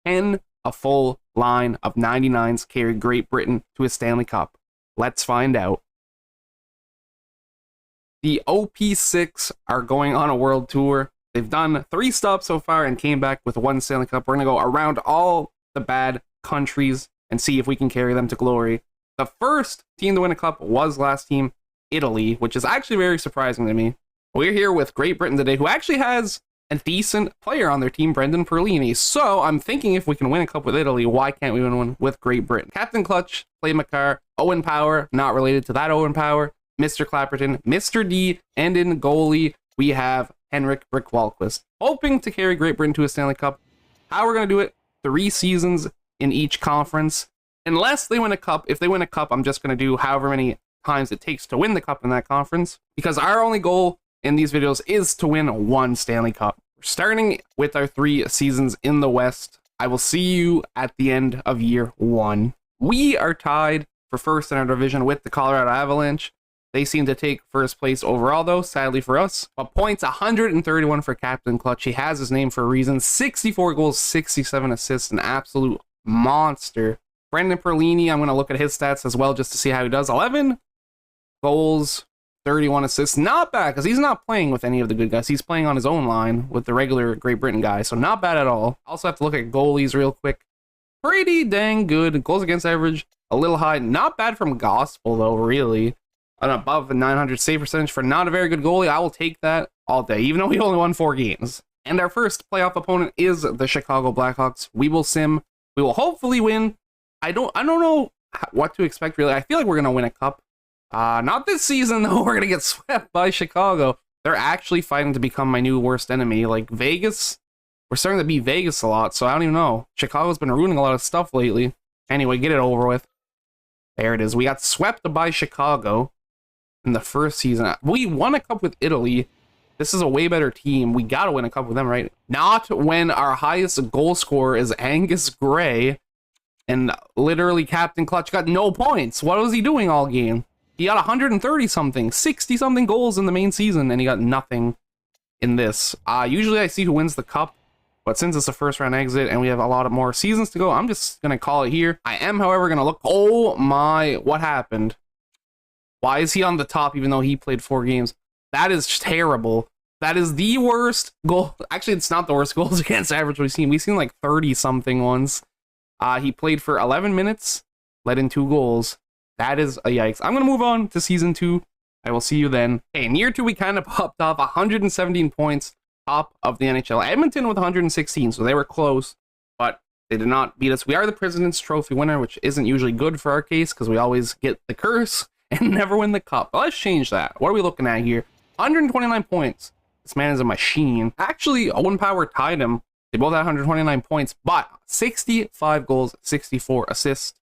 Can a full line of 99s carry Great Britain to a Stanley Cup? Let's find out. The OP6 are going on a world tour. They've done 3 stops so far and came back with 1 Stanley Cup. We're going to go around all the bad countries and see if we can carry them to glory. The first team to win a cup was last team, Italy, which is actually very surprising to me. We're here with Great Britain today, who actually has a decent player on their team, Brendan Perlini. So I'm thinking if we can win a cup with Italy, why can't we win one with Great Britain? Captain Clutch, Play Makar, Owen Power, not related to that Owen Power, Mr. Clapperton, Mr. D, and in goalie, we have Henrik Brick Wahlquist, hoping to carry Great Britain to a Stanley Cup. How we're going to do it, 3 seasons in each conference. Unless they win a cup, if they win a cup, I'm just going to do however many times it takes to win the cup in that conference, because our only goal in these videos is to win 1 Stanley Cup. We're starting with our 3 seasons in the West. I will see you at the end of year 1. We are tied for first in our division with the Colorado Avalanche. They seem to take first place overall, though, sadly for us. But points, 131 for Captain Clutch. He has his name for a reason. 64 goals, 67 assists, an absolute monster. Brendan Perlini, I'm going to look at his stats as well just to see how he does. 11 goals, 31 assists. Not bad, because he's not playing with any of the good guys. He's playing on his own line with the regular Great Britain guys, so not bad at all. Also have to look at goalies real quick. Pretty dang good. Goals against average, a little high. Not bad from Gospel, though, really. An above the 900 save percentage for not a very good goalie. I will take that all day, even though we only won 4 games. And our first playoff opponent is the Chicago Blackhawks. We will sim. We will hopefully win. I don't know what to expect, really. I feel like we're going to win a cup. Not this season, though. We're going to get swept by Chicago. They're actually fighting to become my new worst enemy. Like, Vegas, we're starting to beat Vegas a lot, so I don't even know. Chicago's been ruining a lot of stuff lately. Anyway, get it over with. There it is. We got swept by Chicago in the first season. We won a cup with Italy. This is a way better team. We got to win a cup with them, right? Not when our highest goal scorer is Angus Gray. And literally Captain Clutch got no points. What was he doing all game? He got 130 something, 60 something goals in the main season, and he got nothing in this. Usually I see who wins the cup, but since it's a first round exit and we have a lot of more seasons to go, I'm just gonna call it here. I am, however, gonna look. Oh my, what happened? Why is he on the top even though he played 4 games? That is terrible. That is the worst goal. Actually, it's not the worst goals against average we've seen. We've seen like 30 something ones. He played for 11 minutes, let in 2 goals. That is a yikes. I'm going to move on to season 2. I will see you then. Okay, in year 2, we kind of popped off 117 points, top of the NHL. Edmonton with 116, so they were close, but they did not beat us. We are the President's Trophy winner, which isn't usually good for our case because we always get the curse and never win the cup. But let's change that. What are we looking at here? 129 points. This man is a machine. Actually, Owen Power tied him. They both had 129 points, but 65 goals, 64 assists.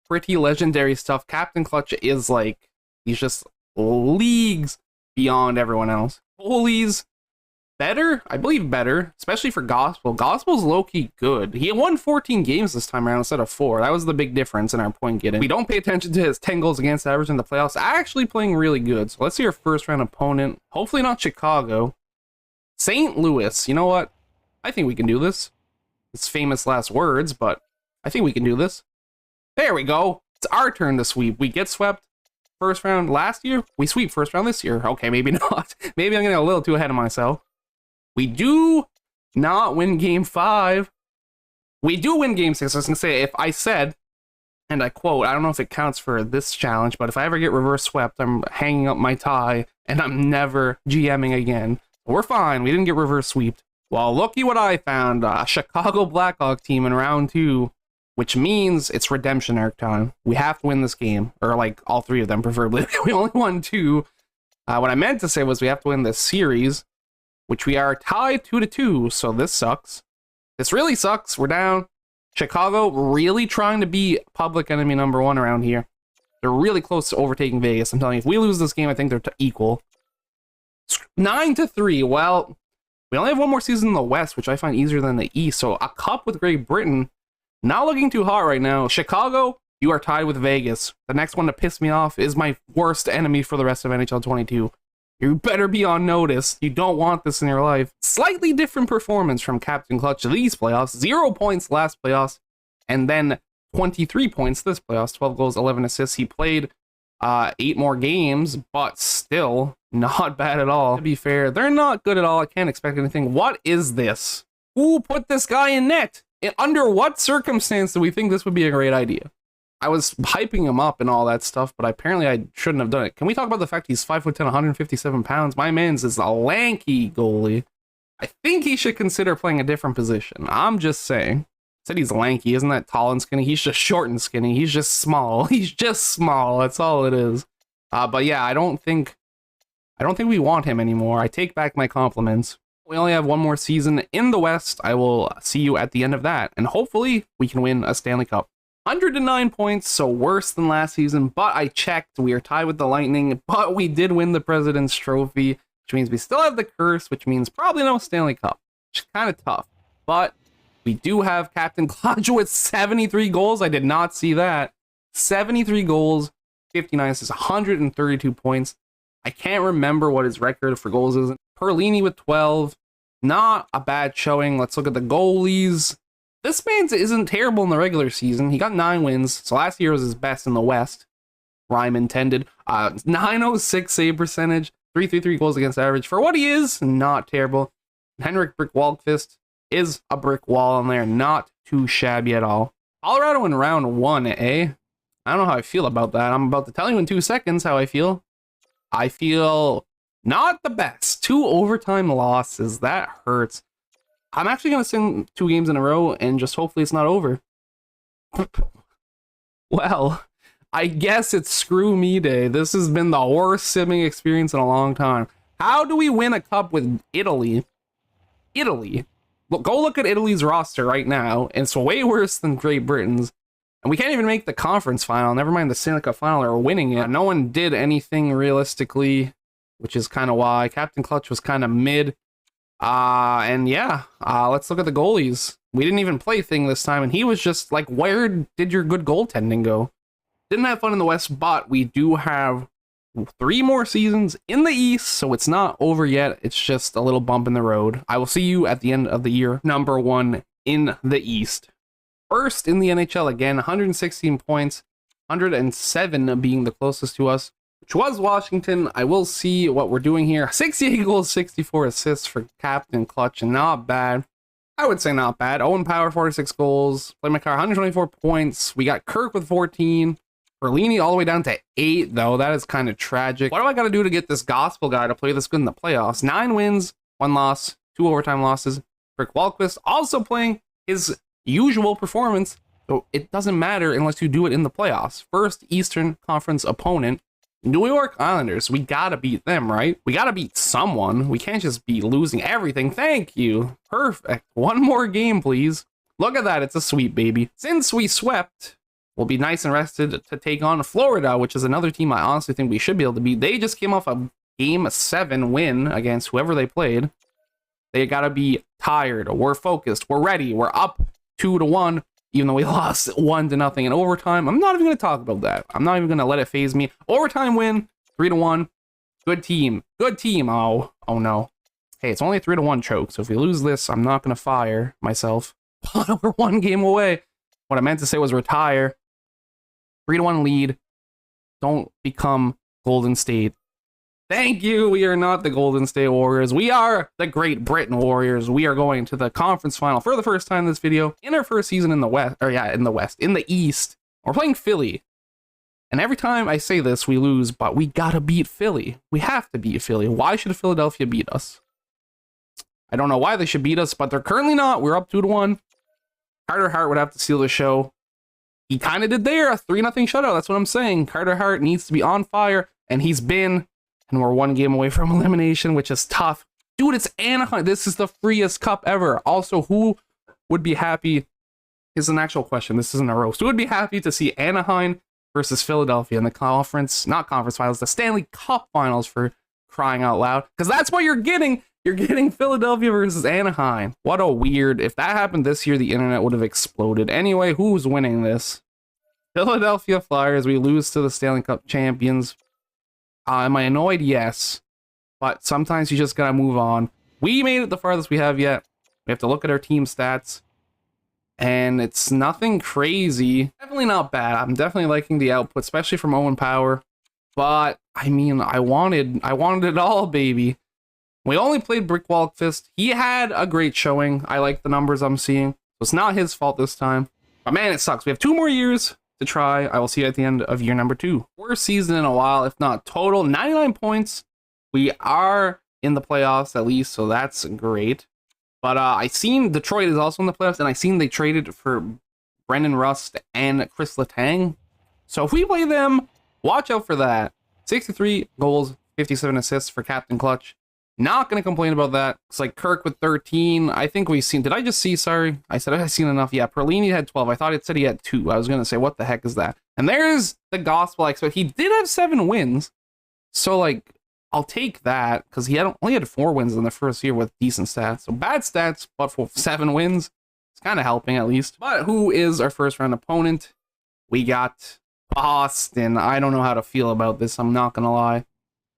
Pretty legendary stuff. Captain Clutch is like, he's just leagues beyond everyone else. Goalies, better? I believe better, especially for Gospel. Gospel's low-key good. He won 14 games this time around instead of 4. That was the big difference in our point getting. We don't pay attention to his 10 goals against average in the playoffs. Actually playing really good. So let's see our first round opponent. Hopefully not Chicago. St. Louis. You know what? I think we can do this. It's famous last words, but I think we can do this. There we go. It's our turn to sweep. We get swept first round last year. We sweep first round this year. Okay, maybe not. Maybe I'm getting a little too ahead of myself. We do not win game 5. We do win game 6. I was going to say, if I said, and I quote, I don't know if it counts for this challenge, but if I ever get reverse swept, I'm hanging up my tie and I'm never GMing again. We're fine. We didn't get reverse sweeped. Well, looky what I found. A Chicago Blackhawk team in round 2. Which means it's redemption arc time. We have to win this game, or like all 3 of them, preferably. We only won 2. What I meant to say was we have to win this series, which we are tied 2-2. So this sucks. This really sucks. We're down. Chicago really trying to be public enemy number 1 around here. They're really close to overtaking Vegas. I'm telling you, if we lose this game, I think they're equal. 9-3. Well, we only have 1 more season in the West, which I find easier than the East. So a cup with Great Britain. Not looking too hot right now. Chicago, you are tied with Vegas. The next one to piss me off is my worst enemy for the rest of NHL 22. You better be on notice. You don't want this in your life. Slightly different performance from Captain Clutch these playoffs. 0 points last playoffs, and then 23 points this playoffs. 12 goals, 11 assists. He played 8 more games, but still not bad at all. To be fair, they're not good at all. I can't expect anything. What is this? Who put this guy in net? Under what circumstance do we think this would be a great idea? I was hyping him up and all that stuff, but apparently I shouldn't have done it. Can we talk about the fact he's 5'10", 157 pounds? My man's is a lanky goalie. I think he should consider playing a different position. I'm just saying. Said he's lanky. Isn't that tall and skinny? He's just short and skinny. He's just small. He's just small. That's all it is. But yeah, I don't think we want him anymore. I take back my compliments. We only have one more season in the West. I will see you at the end of that, and hopefully we can win a Stanley Cup. 109 points, so worse than last season, but I checked. We are tied with the Lightning, but we did win the President's Trophy, which means we still have the curse, which means probably no Stanley Cup, which is kind of tough. But we do have Captain Clutch with 73 goals. I did not see that. 73 goals, 59 assists, 132 points. I can't remember what his record for goals is. Perlini with 12. Not a bad showing. Let's look at the goalies. This man's isn't terrible in the regular season. He got 9 wins, so last year was his best in the West. Rhyme intended. 906 save percentage, 333 goals against average. For what he is, not terrible. Henrik Brick Wallqvist is a brick wall in there. Not too shabby at all. Colorado in round 1, eh? I don't know how I feel about that. I'm about to tell you in 2 seconds how I feel. I feel not the best. 2 overtime losses. That hurts. I'm actually going to sing 2 games in a row and just hopefully it's not over. Well, I guess it's screw me day. This has been the worst simming experience in a long time. How do we win a cup with Italy? Italy. Look, go look at Italy's roster right now. And it's way worse than Great Britain's. And we can't even make the conference final. Never mind the Stanley Cup final or winning it. No one did anything realistically, which is kind of why. Captain Clutch was kind of mid. And yeah, let's look at the goalies. We didn't even play Thing this time, and he was just like, where did your good goaltending go? Didn't have fun in the West, but we do have 3 more seasons in the East, so it's not over yet. It's just a little bump in the road. I will see you at the end of the year, number 1 in the East. First in the NHL again, 116 points, 107 being the closest to us, which was Washington. I will see what we're doing here. 68 goals, 64 assists for Captain Clutch, and not bad. I would say not bad. Owen Power, 46 goals. Playmaker, 124 points. We got Kirk with 14. Perlini all the way down to 8, though. That is kind of tragic. What do I got to do to get this gospel guy to play this good in the playoffs? 9 wins, 1 loss, 2 overtime losses. Brick Wallqvist also playing his usual performance, so it doesn't matter unless you do it in the playoffs. First Eastern Conference opponent, New York Islanders. We gotta beat them, right? We gotta beat someone. We can't just be losing everything. Thank you. Perfect. 1 more game, please. Look at that. It's a sweep, baby. Since we swept, we'll be nice and rested to take on Florida, which is another team I honestly think we should be able to beat. They just came off a Game 7 win against whoever they played. They gotta be tired. We're focused. We're ready. We're up 2-1. Even though we lost 1-0 in overtime. I'm not even going to talk about that. I'm not even going to let it phase me. Overtime win, 3-1. Good team. Good team. Oh no. Hey, it's only a 3-1 choke. So if we lose this, I'm not going to fire myself. We're 1 game away. What I meant to say was retire. 3-1 lead. Don't become Golden State. Thank you. We are not the Golden State Warriors. We are the Great Britain Warriors. We are going to the conference final for the first time in this video in our first season in the West, in the East. We're playing Philly. And every time I say this, we lose, but we gotta beat Philly. We have to beat Philly. Why should Philadelphia beat us? I don't know why they should beat us, but they're currently not. We're up 2-1. Carter Hart would have to steal the show. He kind of did there, a 3-0 shutout. That's what I'm saying. Carter Hart needs to be on fire, and he's been. And we're 1 game away from elimination, which is tough. Dude, it's Anaheim. This is the freest cup ever. Also, who would be happy? Is an actual question. This isn't a roast. Who would be happy to see Anaheim versus Philadelphia in the not conference finals, the Stanley Cup finals, for crying out loud? Because that's what you're getting. You're getting Philadelphia versus Anaheim. What a weird. If that happened this year, the internet would have exploded. Anyway, who's winning this? Philadelphia Flyers. We lose to the Stanley Cup champions. Am I annoyed? Yes. but sometimes you just gotta move on. We made it the farthest we have yet. We have to look at our team stats, and it's nothing crazy. Definitely not bad. I'm definitely liking the output, especially from Owen Power. But I mean, I wanted it all, baby. We only played Brick Walkfist. He had a great showing. I like the numbers I'm seeing. It's not his fault this time. But man, it sucks. We have 2 more years to try. I will see you at the end of year number 2. Worst season in a while, if not total. 99 points. We are in the playoffs at least, so that's great. But I seen Detroit is also in the playoffs, and I seen they traded for Brendan Rust and Chris Letang. So if we play them, watch out for that. 63 goals, 57 assists for Captain Clutch. Not going to complain about that. It's like Kirk with 13. I think we've seen... Did I just see? Sorry. I said I seen enough. Yeah, Perlini had 12. I thought it said he had 2. I was going to say, what the heck is that? And there's the gospel I expect. He did have 7 wins. So, like, I'll take that because he only had 4 wins in the first year with decent stats. So bad stats, but for 7 wins, it's kind of helping at least. But who is our first round opponent? We got Boston. I don't know how to feel about this. I'm not going to lie.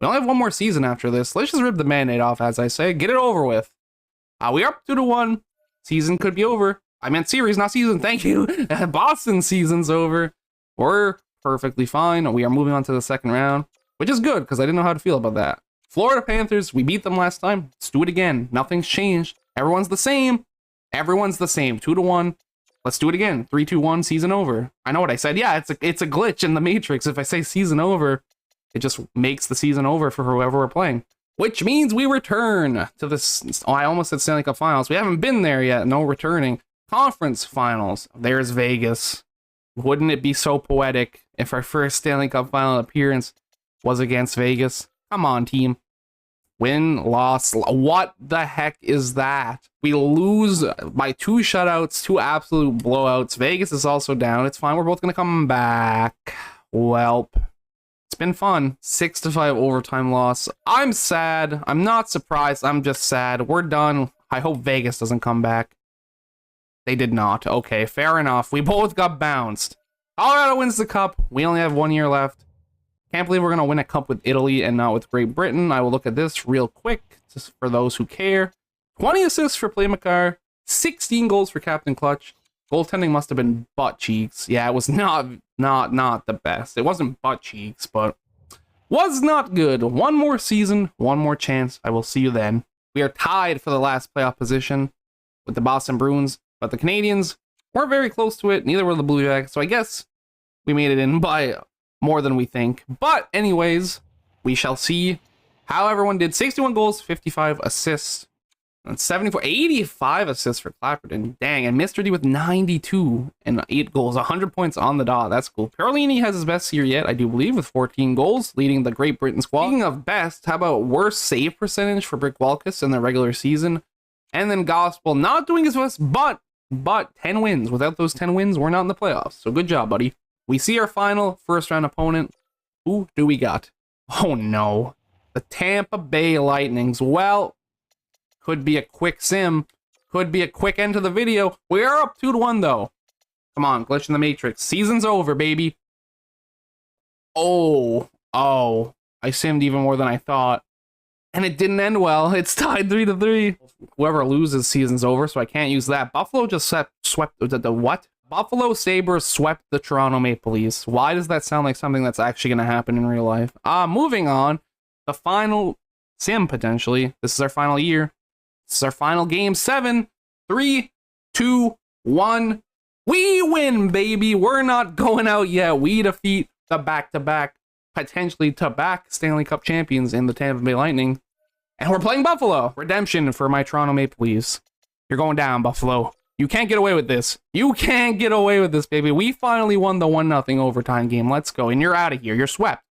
We only have 1 more season after this. Let's just rip the Band-Aid off, as I say. Get it over with. We are up 2-1. Season could be over. I meant series, not season. Thank you. Boston season's over. We're perfectly fine. We are moving on to the second round, which is good because I didn't know how to feel about that. Florida Panthers, we beat them last time. Let's do it again. Nothing's changed. Everyone's the same. Everyone's the same. 2-1. Let's do it again. 3-2-1. Season over. I know what I said. Yeah, it's a glitch in the Matrix. If I say season over, it just makes the season over for whoever we're playing. Which means we return to this... Oh, I almost said Stanley Cup Finals. We haven't been there yet. No returning. Conference Finals. There's Vegas. Wouldn't it be so poetic if our first Stanley Cup Final appearance was against Vegas? Come on, team. Win, loss. What the heck is that? We lose by 2 shutouts, 2 absolute blowouts. Vegas is also down. It's fine. We're both going to come back. Welp. It's been fun. 6-5 overtime loss. I'm sad. I'm not surprised. I'm just sad. We're done. I hope Vegas doesn't come back. They did not. Okay, fair enough. We both got bounced. Colorado wins the cup. We only have 1 year left. Can't believe we're going to win a cup with Italy and not with Great Britain. I will look at this real quick, just for those who care. 20 assists for Playmakar. 16 goals for Captain Clutch. Goaltending must have been butt cheeks. Yeah, it was not the best. It wasn't butt cheeks, but was not good. 1 more season, 1 more chance. I will see you then. We are tied for the last playoff position with the Boston Bruins, but the Canadians weren't very close to it. Neither were the Blue Jackets, so I guess we made it in by more than we think. But anyways, we shall see how everyone did. 61 goals, 55 assists. And 85 assists for Clapperton. Dang, and Mr. D with 92 and 8 goals, 100 points on the dot. That's cool. Perlini has his best year yet, I do believe, with 14 goals, leading the Great Britain squad. Speaking of best, how about worst save percentage for Brick Walkus in the regular season? And then Gospel not doing his best, but 10 wins. Without those 10 wins, we're not in the playoffs. So good job, buddy. We see our final first round opponent. Who do we got? Oh no. The Tampa Bay Lightnings. Well, could be a quick sim. Could be a quick end to the video. We are up 2-1 though. Come on, glitch in the Matrix. Season's over, baby. Oh. I simmed even more than I thought. And it didn't end well. It's tied 3-3. Whoever loses, season's over, so I can't use that. Buffalo just swept the what? Buffalo Sabres swept the Toronto Maple Leafs. Why does that sound like something that's actually going to happen in real life? Moving on. The final sim, potentially. This is our final year. This is our final game. 7, 3, 2, 1. We win, baby. We're not going out yet. We defeat the back-to-back, potentially to back Stanley Cup champions in the Tampa Bay Lightning. And we're playing Buffalo. Redemption for my Toronto Maple Leafs. You're going down, Buffalo. You can't get away with this. You can't get away with this, baby. We finally won the 1-0 overtime game. Let's go. And you're out of here. You're swept.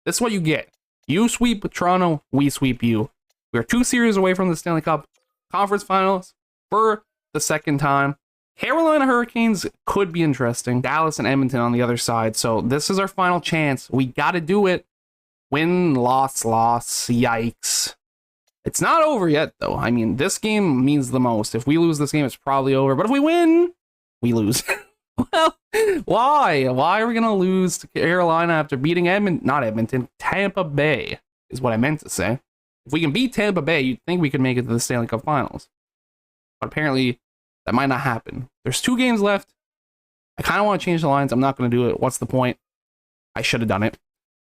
This is what you get. You sweep Toronto, we sweep you. We're 2 series away from the Stanley Cup Conference Finals for the second time. Carolina Hurricanes could be interesting. Dallas and Edmonton on the other side. So this is our final chance. We got to do it. Win, loss. Yikes. It's not over yet, though. I mean, this game means the most. If we lose this game, it's probably over. But if we win, we lose. Well, why? Why are we going to lose to Carolina after beating Edmonton? Not Edmonton. Tampa Bay is what I meant to say. If we can beat Tampa Bay, you'd think we could make it to the Stanley Cup Finals. But apparently, that might not happen. There's 2 games left. I kind of want to change the lines. I'm not going to do it. What's the point? I should have done it.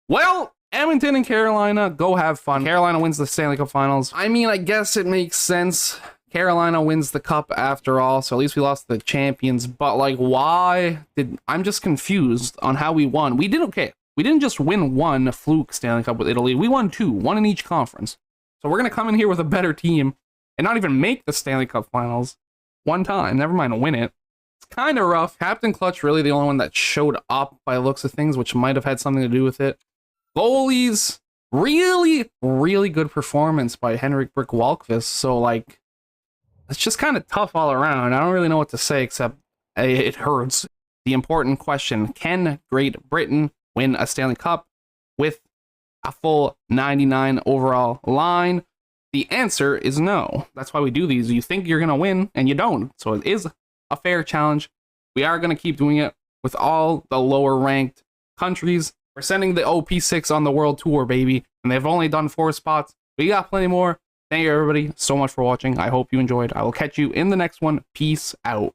Well, Edmonton and Carolina, go have fun. Carolina wins the Stanley Cup Finals. I mean, I guess it makes sense. Carolina wins the cup after all, so at least we lost the champions. But, like, why did... I'm just confused on how we won. We did okay. We didn't just win one fluke Stanley Cup with Italy. We won 2, 1 in each conference. So we're going to come in here with a better team and not even make the Stanley Cup Finals one time. Never mind win it. It's kind of rough. Captain Clutch really the only one that showed up by the looks of things, which might have had something to do with it. Goalies, really, really good performance by Henrik Brick Walkvist. So, like, it's just kind of tough all around. I don't really know what to say except it hurts. The important question, can Great Britain win a Stanley Cup with a full 99 overall line? The answer is no. That's why we do these. You think you're going to win, and you don't. So it is a fair challenge. We are going to keep doing it with all the lower-ranked countries. We're sending the OP6 on the world tour, baby. And they've only done 4 spots. We got plenty more. Thank you, everybody, so much for watching. I hope you enjoyed. I will catch you in the next one. Peace out.